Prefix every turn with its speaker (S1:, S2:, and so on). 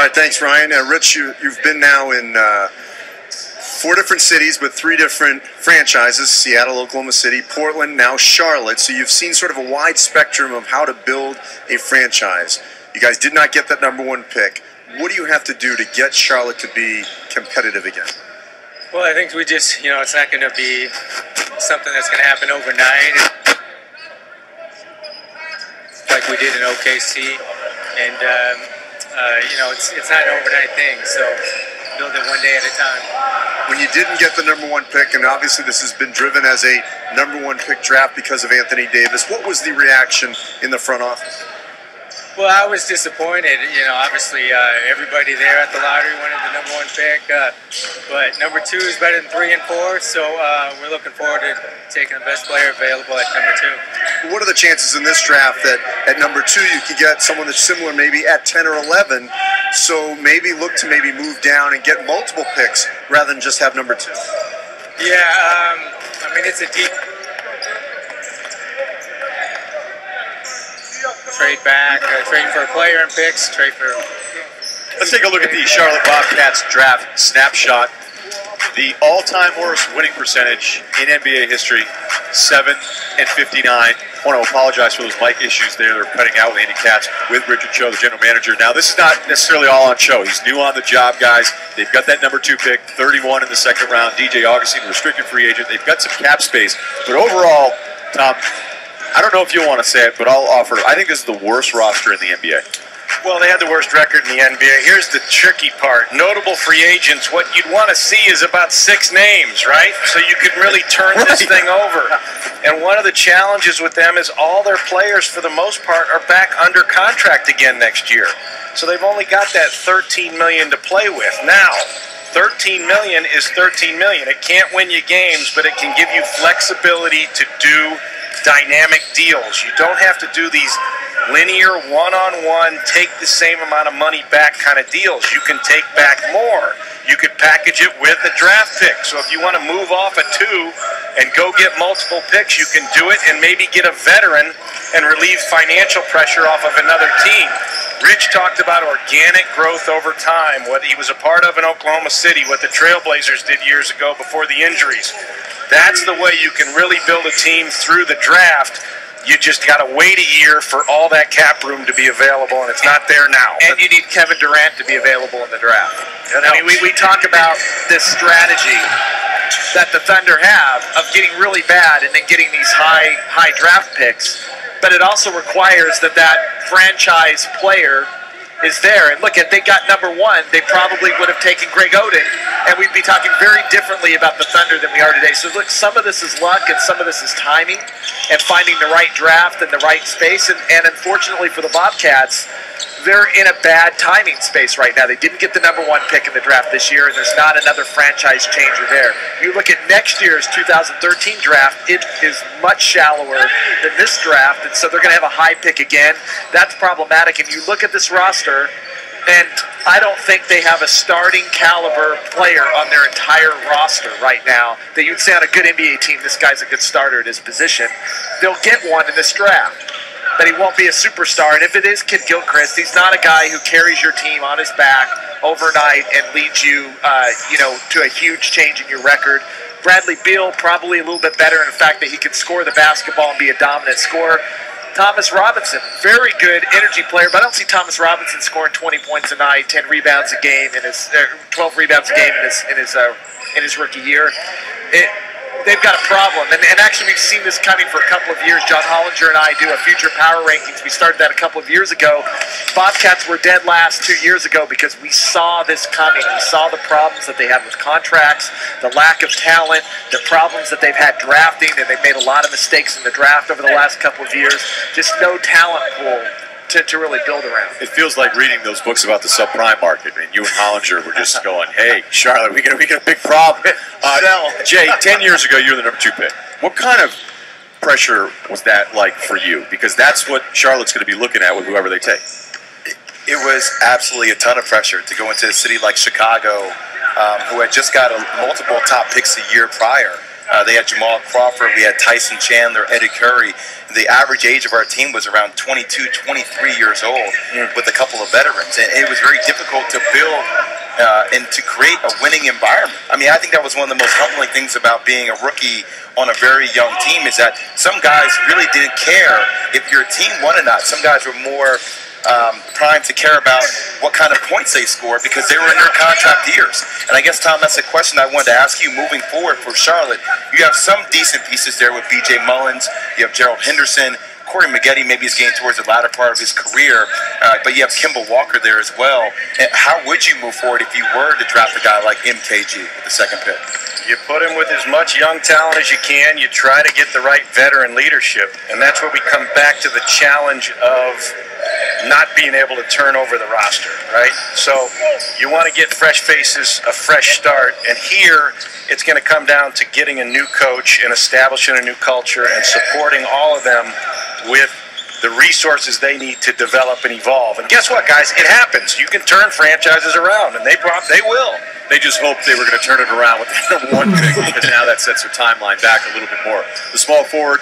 S1: right, thanks, Ryan. Rich, you've been now in 4 different cities with 3 different franchises: Seattle, Oklahoma City, Portland, now Charlotte. So you've seen sort of a wide spectrum of how to build a franchise. You guys did not get that #1 pick. What do you have to do to get Charlotte to be competitive again?
S2: Well, I think we just, it's not going to be something that's going to happen overnight, like we did in OKC. And, it's not an overnight thing, so build it one day at a time.
S1: When you didn't get the #1 pick, and obviously this has been driven as a #1 pick draft because of Anthony Davis, what was the reaction in the front office?
S2: Well, I was disappointed. Obviously everybody there at the lottery wanted the #1 pick, but #2 is better than 3 and 4, so we're looking forward to taking the best player available at #2.
S1: What are the chances in this draft that at #2 you could get someone that's similar maybe at 10 or 11, so maybe look to maybe move down and get multiple picks rather than just have #2?
S2: Yeah, it's a deep trade back, trade for a player and picks, trade for...
S3: Let's take a look at the Charlotte Bobcats draft snapshot. The all-time worst winning percentage in NBA history, 7-59. I want to apologize for those mic issues there. They're cutting out with Andy Katz, with Richard Cho, the general manager. Now, this is not necessarily all on Cho. He's new on the job, guys. They've got that #2 pick, 31 in the second round. DJ Augustine, restricted free agent. They've got some cap space. But overall, Tom, I don't know if you'll want to say it, but I'll offer it. I think this is the worst roster in the NBA.
S4: Well, they had the worst record in the NBA. Here's the tricky part. Notable free agents, what you'd want to see is about 6 names, right? So you could really turn this thing over. And one of the challenges with them is all their players, for the most part, are back under contract again next year. So they've only got that $13 million to play with. Now, $13 million is $13 million. It can't win you games, but it can give you flexibility to do dynamic deals. You don't have to do these linear one-on-one, take the same amount of money back kind of deals. You can take back more. You could package it with a draft pick. So if you want to move off a 2 and go get multiple picks, you can do it and maybe get a veteran and relieve financial pressure off of another team. Rich talked about organic growth over time, what he was a part of in Oklahoma City, what the Trailblazers did years ago before the injuries. That's the way you can really build a team through the draft. You just got to wait a year for all that cap room to be available, and it's not there now.
S5: And you need Kevin Durant to be available in the draft. We talk about this strategy that the Thunder have of getting really bad and then getting these high draft picks, but it also requires that franchise player is there. And look, if they got #1, they probably would have taken Greg Oden, and we'd be talking very differently about the Thunder than we are today. So look, some of this is luck and some of this is timing and finding the right draft and the right space. And unfortunately for the Bobcats, they're in a bad timing space right now. They didn't get the #1 pick in the draft this year, and there's not another franchise changer there. You look at next year's 2013 draft, it is much shallower than this draft, and so they're going to have a high pick again. That's problematic. And you look at this roster, and I don't think they have a starting caliber player on their entire roster right now that you'd say on a good NBA team, this guy's a good starter at his position. They'll get one in this draft, but he won't be a superstar. And if it is Kid Gilchrist, he's not a guy who carries your team on his back overnight and leads you, to a huge change in your record. Bradley Beal, probably a little bit better in the fact that he can score the basketball and be a dominant scorer. Thomas Robinson, very good energy player, but I don't see Thomas Robinson scoring 20 points a night, 10 rebounds a game, 12 rebounds a game in his rookie year. They've got a problem, and actually we've seen this coming for a couple of years. John Hollinger and I do a future power rankings. We started that a couple of years ago. Bobcats were dead last 2 years ago because we saw this coming. We saw the problems that they had with contracts, the lack of talent, the problems that they've had drafting, and they've made a lot of mistakes in the draft over the last couple of years. Just no talent pool to really build around.
S3: It feels like reading those books about the subprime market, and you and Hollinger were just going, hey, Charlotte, we got a big problem. Jay, 10 years ago, you were the #2 pick. What kind of pressure was that like for you? Because that's what Charlotte's going to be looking at with whoever they take.
S6: It was absolutely a ton of pressure to go into a city like Chicago, who had just got multiple top picks a year prior. They had Jamal Crawford. We had Tyson Chandler, Eddie Curry. The average age of our team was around 22, 23 years old with a couple of veterans. And it was very difficult to build and to create a winning environment. I mean, I think that was one of the most humbling things about being a rookie on a very young team, is that some guys really didn't care if your team won or not. Some guys were more primed to care about what kind of points they scored because they were in their contract years. And I guess, Tom, that's a question I wanted to ask you moving forward for Charlotte. You have some decent pieces there with B.J. Mullins. You have Gerald Henderson. Corey Maggette maybe is getting towards the latter part of his career, but you have Kimball Walker there as well. And how would you move forward if you were to draft a guy like MKG with the second pick?
S4: You put him with as much young talent as you can. You try to get the right veteran leadership, and that's where we come back to the challenge of not being able to turn over the roster, right? So you want to get fresh faces, a fresh start, and here it's going to come down to getting a new coach and establishing a new culture and supporting all of them with the resources they need to develop and evolve. And guess what, guys? It happens. You can turn franchises around, and they will.
S3: They just hoped they were going to turn it around with the number 1 pick, because now that sets their timeline back a little bit more. The small forward